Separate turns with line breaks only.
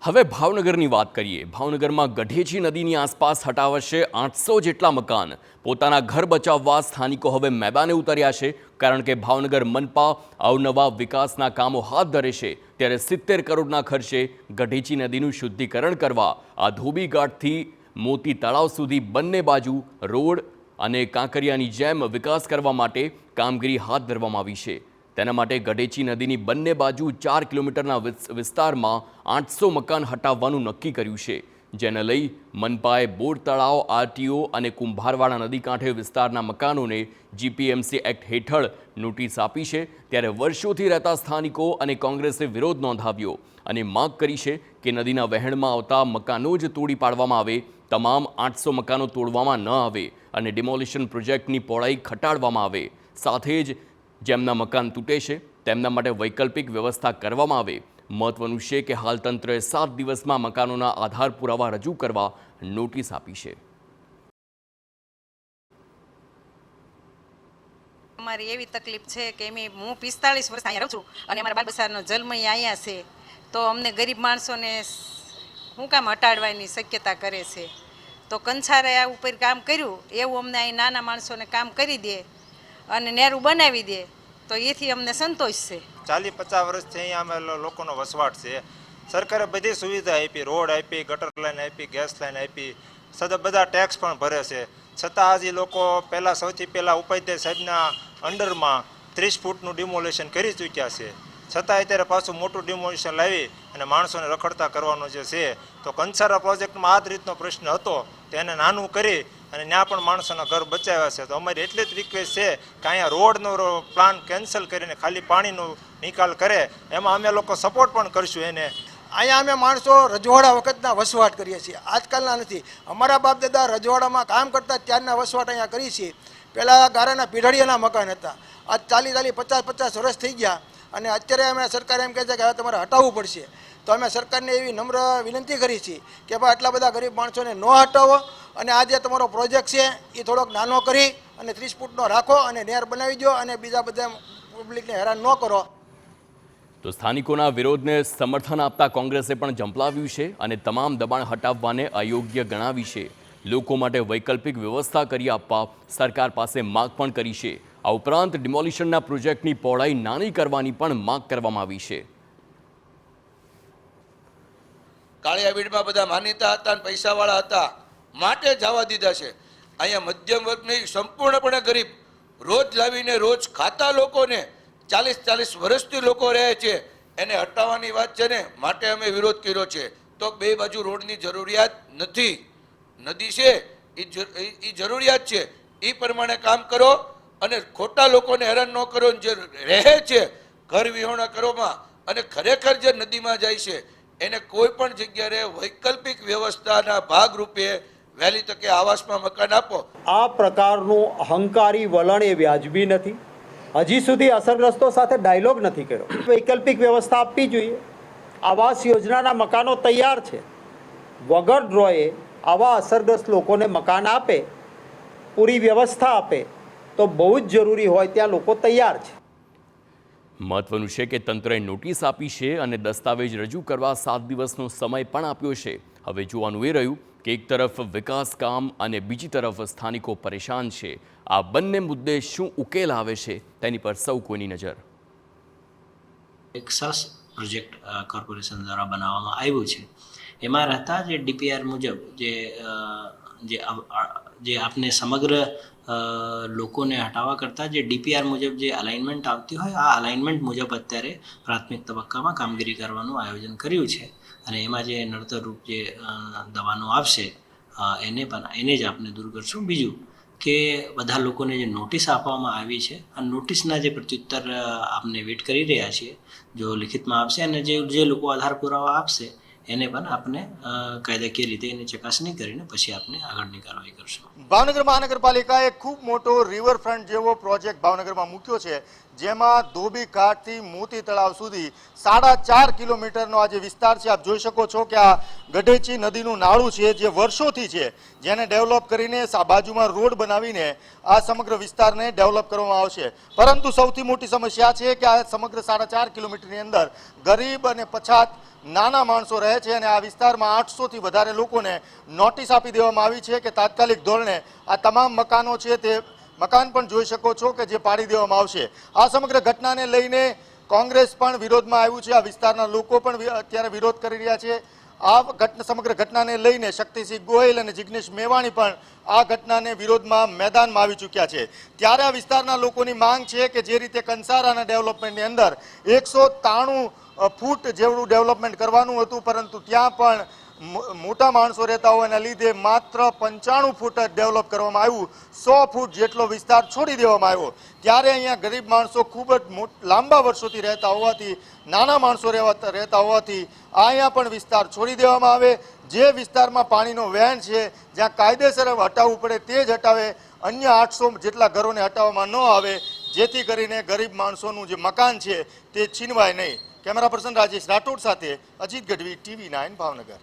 હવે ભાવનગરની વાત કરીએ। ભાવનગરમાં ગઢેચી નદીની આસપાસ હટાવશે 800 જેટલા મકાન। પોતાના ઘર બચાવવા સ્થાનિકો હવે મેદાને ઉતર્યા છે, કારણ કે ભાવનગર મનપા અવનવા વિકાસના કામો હાથ ધરે છે। ત્યારે 70 કરોડના ખર્ચે ગઢેચી નદીનું શુદ્ધિકરણ કરવા આ ધોબી ઘાટથી મોતી તળાવ સુધી બંને બાજુ રોડ અને કાંકરિયાની જેમ વિકાસ કરવા માટે કામગીરી હાથ ધરવામાં આવી છે। તેના માટે ગઢેચી નદીની બંને બાજુ 4 કિલોમીટરના વિસ્તારમાં 800 મકાન હટાવવાનું નક્કી કર્યું છે, જેને લઈ મનપાએ બોર તળાવ, આરટીઓ અને કુંભારવાડા નદી કાંઠે વિસ્તારના મકાનોને જીપીએમસી એક્ટ હેઠળ નોટિસ આપી છે। ત્યારે વર્ષોથી રહેતા સ્થાનિકો અને કોંગ્રેસે વિરોધ નોંધાવ્યો અને માંગ કરી છે કે નદીના વહેણમાં આવતા મકાનો જ તોડી પાડવામાં આવે, તમામ 800 મકાનો તોડવામાં ન આવે અને ડિમોલિશન પ્રોજેક્ટની પહોળાઈ ઘટાડવામાં આવે। સાથે જ જેમના મકાન તૂટે છે તેમના માટે વૈકલ્પિક વ્યવસ્થા કરવામાં આવે। મહત્વનું છે કે હાલ તંત્રએ 7 દિવસમાં મકાનોના આધાર પુરાવા રજૂ કરવા નોટિસ આપી છે।
અમારી એવી તકલીફ છે કે હું 45 વર્ષ અહીંયા રહું છું અને અમારા બાલ બચ્ચાનો જન્મ અહીંયા છે, તો અમને ગરીબ માણસોને શું કામ હટાડવાની શક્યતા કરે છે? તો કંસારે આ ઉપર કામ કર્યું એવું અમને અહીં નાના માણસોને કામ કરી દે અને નેરું બનાવી દે તો એથી અમને સંતોષ છે।
40-50 વર્ષથી અહીંયા અમે લોકોનો વસવાટ છે। સરકારે બધી સુવિધા આપી, રોડ આપી, ગટર લાઈન આપી, ગેસ લાઈન આપી, બધા ટેક્સ પણ ભરે છે, છતાં આજે લોકો સૌથી પહેલાં ઉપાધ્યાય સાહેબના અંડરમાં 30 ફૂટનું ડિમોલેશન કરી ચૂક્યા છે, છતાં અત્યારે પાછું મોટું ડિમોલેશન લાવી અને માણસોને રખડતા કરવાનો જે છે, તો કંસારા પ્રોજેક્ટમાં આ જ રીતનો પ્રશ્ન હતો, તેને નાનું કરી અને ત્યાં પણ માણસોના ઘર બચાવ્યા છે। તો અમારી એટલી જ રિક્વેસ્ટ છે કે અહીંયા રોડનો પ્લાન કેન્સલ કરીને ખાલી પાણીનો નિકાલ કરે, એમાં અમે લોકો સપોર્ટ પણ કરશું એને।
અહીંયા અમે માણસો રજવાડા વખતના વસવાટ કરીએ છીએ, આજકાલના નથી। અમારા બાપ દાદા રજવાડામાં કામ કરતા ત્યારના વસવાટ અહીંયા કરીએ છીએ। પહેલાં ગારાના પીઢડિયાના મકાન હતા, આજ 40-50 વર્ષ થઈ ગયા અને અત્યારે અમે સરકાર એમ કહે છે કે હવે તમારે હટાવવું પડશે। તો અમે સરકારને એવી નમ્ર વિનંતી કરી છે કે ભાઈ આટલા બધા ગરીબ માણસોને ન હટાવો અને આ જે તમારો પ્રોજેક્ટ છે એ થોડોક નાનો કરી અને 30 ફૂટનો રાખો અને નેર બનાવી દો અને બીજા બધા પબ્લિકને હેરાન ન કરો।
તો સ્થાનિકોના વિરોધને સમર્થન આપતા કોંગ્રેસે પણ ઝંપલાવ્યું છે અને તમામ દબાણ હટાવવાને અયોગ્ય ગણાવી છે। લોકો માટે વૈકલ્પિક વ્યવસ્થા કરી આપવા સરકાર પાસે માંગ પણ કરી છે। આ ઉપરાંત ડિમોલિશનના પ્રોજેક્ટની પહોળાઈ નાની કરવાની પણ માંગ કરવામાં આવી છે।
કાળિયાબીડમાં બધા માનીતા હતા અને પૈસાવાળા હતા માટે જવા દીધા છે। અહીંયા મધ્યમ વર્ગની સંપૂર્ણપણે ગરીબ રોજ લાવીને રોજ ખાતા લોકોને 40 વર્ષથી લોકો રહે છે, એને હટાવવાની વાત છે ને, માટે અમે વિરોધ કર્યો છે। તો બે બાજુ રોડની જરૂરિયાત નથી, નદી છે એ જરૂરિયાત છે, એ પ્રમાણે કામ કરો અને ખોટા લોકોને હેરાન ન કરો। જે રહે છે ઘર વિહોણા કરવામાં અને ખરેખર જે નદીમાં જાય છે એને કોઈ પણ જગ્યાએ વૈકલ્પિક વ્યવસ્થાના ભાગરૂપે વહેલી તકે આવાસમાં મકાન આપો।
આ પ્રકારનું અહંકારી વલણ એ વ્યાજબી નથી। હજી સુધી અસરગ્રસ્તો સાથે ડાયલોગ નથી કર્યો। વૈકલ્પિક વ્યવસ્થા આપવી જોઈએ। આવાસ યોજનાના મકાનો તૈયાર છે, વગર ડ્રોએ આવા અસરગ્રસ્ત લોકોને મકાન આપે, પૂરી વ્યવસ્થા આપે તો બહુ જ જરૂરી હોય ત્યાં લોકો તૈયાર છે।
મહત્વનું છે કે તંત્રએ નોટિસ આપી છે અને દસ્તાવેજ રજૂ કરવા 7 દિવસનો સમય પણ આપ્યો છે। હવે જોવાનું એ રહ્યું કે એક તરફ વિકાસ કામ અને બીજી તરફ સ્થાનિકો પરેશાન છે। આ બંને મુદ્દે શું ઉકેલ આવે છે તેની પર સૌ કોઈની નજર।
એક સરસ પ્રોજેક્ટ કોર્પોરેશન દ્વારા બનાવવામાં આવ્યું છે, એમાં રહેતા જે ડીપીઆર મુજબ જે આપને સમગ્ર લોકોને હટાવવા કરતાં જે ડીપીઆર મુજબ જે અલાઇનમેન્ટ આવતી હોય, આ અલાઇનમેન્ટ મુજબ અત્યારે પ્રાથમિક તબક્કામાં કામગીરી કરવાનું આયોજન કર્યું છે અને એમાં જે નડતરરૂપ જે દવાનો આવશે એને જ આપણે દૂર કરશું। બીજું કે બધા લોકોને જે નોટિસ આપવામાં આવી છે, આ નોટિસના જે પ્રત્યુત્તર આપને વેટ કરી રહ્યા છીએ, જો લિખિતમાં આપશે અને જે લોકો આધાર પુરાવા આપશે એને પણ આપણે કાયદાકીય રીતે એની ચકાસણી કરીને પછી આપણે આગળની કાર્યવાહી કરશું।
ભાવનગર મહાનગરપાલિકાએ ખૂબ મોટો રિવરફ્રન્ટ જેવો પ્રોજેક્ટ ભાવનગરમાં મૂક્યો છે,
જેમાં ધોબી ઘાટથી મોતી તળાવ સુધી 4.5 કિલોમીટરનો આ જે વિસ્તાર છે, આપ જોઈ શકો છો કે આ ગઢેચી નદીનું નાળું છે જે વર્ષોથી છે, જેને ડેવલપ કરીને બાજુમાં રોડ બનાવીને આ સમગ્ર વિસ્તારને ડેવલપ કરવામાં આવશે. પરંતુ સૌથી મોટી સમસ્યા છે કે આ સમગ્ર 4.5 કિલોમીટરની અંદર ગરીબ અને પછાત નાના માણસો રહે છે અને આ વિસ્તારમાં 800થી વધારે લોકોને નોટિસ આપી દેવામાં આવી છે કે તાત્કાલિક ધોરણે આ તમામ મકાનો છે તે મકાન પણ જોઈ શકો છો કે જે પાડી દેવામાં આવશે. આ સમગ્ર ઘટનાને લઈને કોંગ્રેસ પણ વિરોધમાં આવ્યું છે, આ વિસ્તારના લોકો પણ અત્યારે વિરોધ કરી રહ્યા છે. આ સમગ્ર ઘટનાને લઈને શક્તિસિંહ ગોહિલ અને જિગ્નેશ મેવાણી પણ આ ઘટનાને વિરોધમાં મેદાનમાં આવી ચૂક્યા છે. ત્યારે આ વિસ્તારના લોકોની માંગ છે કે જે રીતે કંસારાના ડેવલપમેન્ટની અંદર 193 ફૂટ જેવડું ડેવલપમેન્ટ કરવાનું હતું, પરંતુ ત્યાં પણ મોટા માણસો રહેતા હોવાના લીધે માત્ર 95 ફૂટ જ ડેવલપ કરવામાં આવ્યું, 100 ફૂટ જેટલો વિસ્તાર છોડી દેવામાં આવ્યો. ત્યારે અહીંયા ગરીબ માણસો ખૂબ જ લાંબા વર્ષોથી રહેતા હોવાથી, નાના માણસો રહેતા હોવાથી અહીંયા પણ વિસ્તાર છોડી દેવામાં આવે. જે વિસ્તારમાં પાણીનો વહેણ છે, જ્યાં કાયદેસર હટાવવું પડે તે જ હટાવે, અન્ય 800 જેટલા ઘરોને હટાવવામાં ન આવે, જેથી કરીને ગરીબ માણસોનું જે મકાન છે તે છીનવાય નહીં. કેમેરા પર્સન રાજેશ રાઠોડ સાથે અજીત ગઢવી, TV9 ભાવનગર.